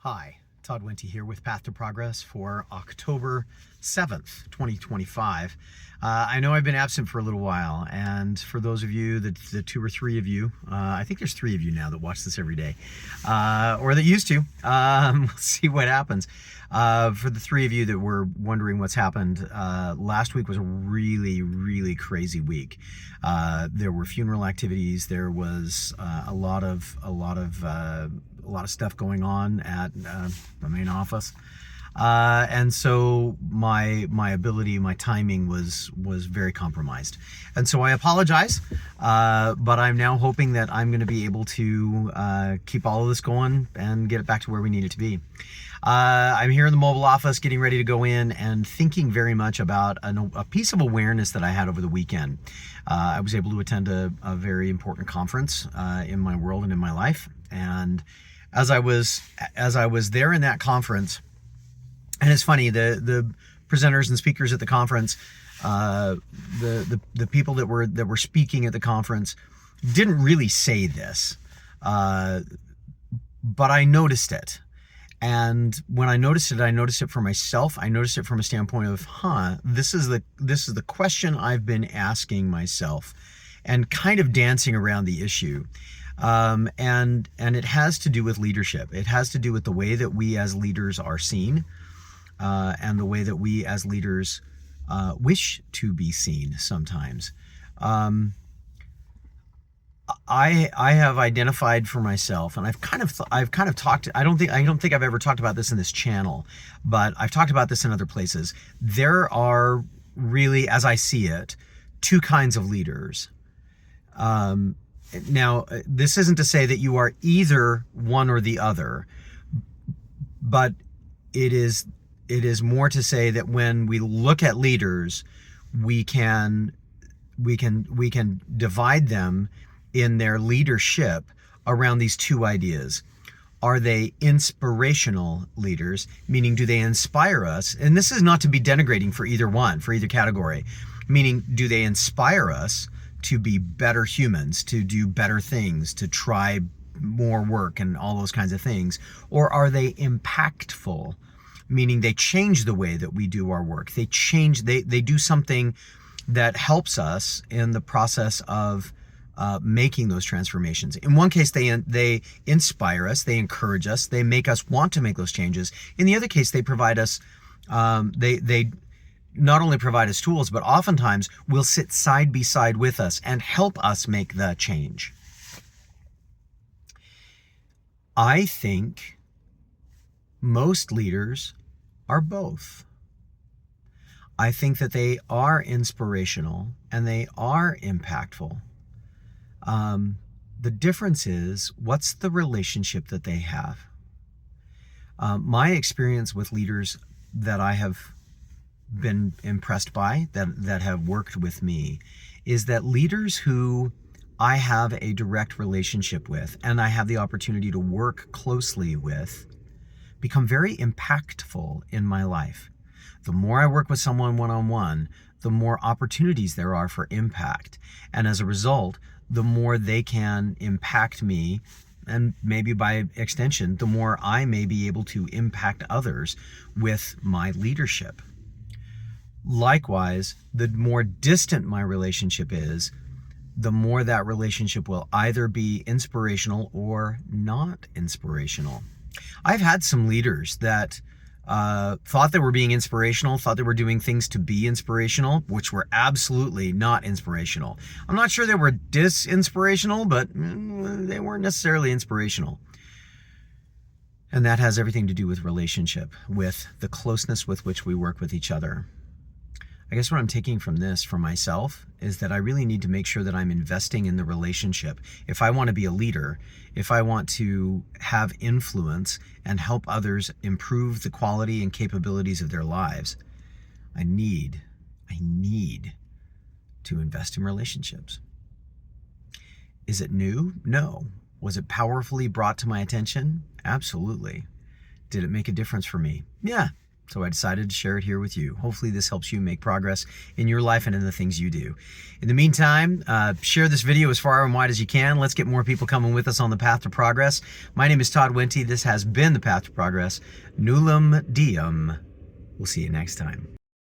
Hi, Todd Winty here with Path to Progress for October 7th, 2025. I know I've been absent for a little while, and for those of you, the two or three of you, I think there's three of you now that watch this every day, or that used to, we'll see what happens. For the three of you that were wondering what's happened, last week was a really crazy week. There were funeral activities. There was a lot of stuff going on at the main office, and so my ability, my timing was very compromised, and so I apologize. But I'm now hoping that I'm going to be able to keep all of this going and get it back to where we need it to be. I'm here in the mobile office getting ready to go in and thinking very much about a piece of awareness that I had over the weekend. I was able to attend a very important conference in my world and in my life, and as I was there in that conference, and it's funny, the presenters and speakers at the conference, the people that were speaking at the conference didn't really say this, but I noticed it. And when I noticed it for myself. I noticed it from a standpoint of, this is the question I've been asking myself, and kind of dancing around the issue. And it has to do with leadership. It has to do with the way that we as leaders are seen, and the way that we as leaders wish to be seen sometimes. I have identified for myself, and I've kind of talked. I don't think I've ever talked about this in this channel, but I've talked about this in other places. There are really, as I see it, two kinds of leaders. Now, this isn't to say that you are either one or the other, but it is more to say that when we look at leaders, we can divide them in their leadership around these two ideas. Are they inspirational leaders, meaning do they inspire us? And this is not to be denigrating for either one, for either category, meaning do they inspire us to be better humans, to do better things, to try more work and all those kinds of things? Or are they impactful, meaning they change the way that we do our work? They do something that helps us in the process of making those transformations. In one case, they inspire us, they encourage us, they make us want to make those changes. In the other case, they provide us, they not only provide us tools, but oftentimes will sit side by side with us and help us make the change. I think most leaders are both. I think that they are inspirational and they are impactful. The difference is, what's the relationship that they have? My experience with leaders that I have been impressed by, that have worked with me, is that leaders who I have a direct relationship with and I have the opportunity to work closely with become very impactful in my life. The more I work with someone one-on-one, the more opportunities there are for impact. And as a result, the more they can impact me, and maybe by extension, the more I may be able to impact others with my leadership. Likewise, the more distant my relationship is, the more that relationship will either be inspirational or not inspirational. I've had some leaders that thought they were being inspirational, thought they were doing things to be inspirational, which were absolutely not inspirational. I'm not sure they were disinspirational, but they weren't necessarily inspirational. And that has everything to do with relationship, with the closeness with which we work with each other. I guess what I'm taking from this for myself is that I really need to make sure that I'm investing in the relationship. If I want to be a leader, if I want to have influence and help others improve the quality and capabilities of their lives, I need to invest in relationships. Is it new? No. Was it powerfully brought to my attention? Absolutely. Did it make a difference for me? Yeah, So I decided to share it here with you. Hopefully this helps you make progress in your life and in the things you do. In the meantime, share this video as far and wide as you can. Let's get more people coming with us on the path to progress. My name is Todd Wente. This has been the Path to Progress. Nullum Diem. We'll see you next time.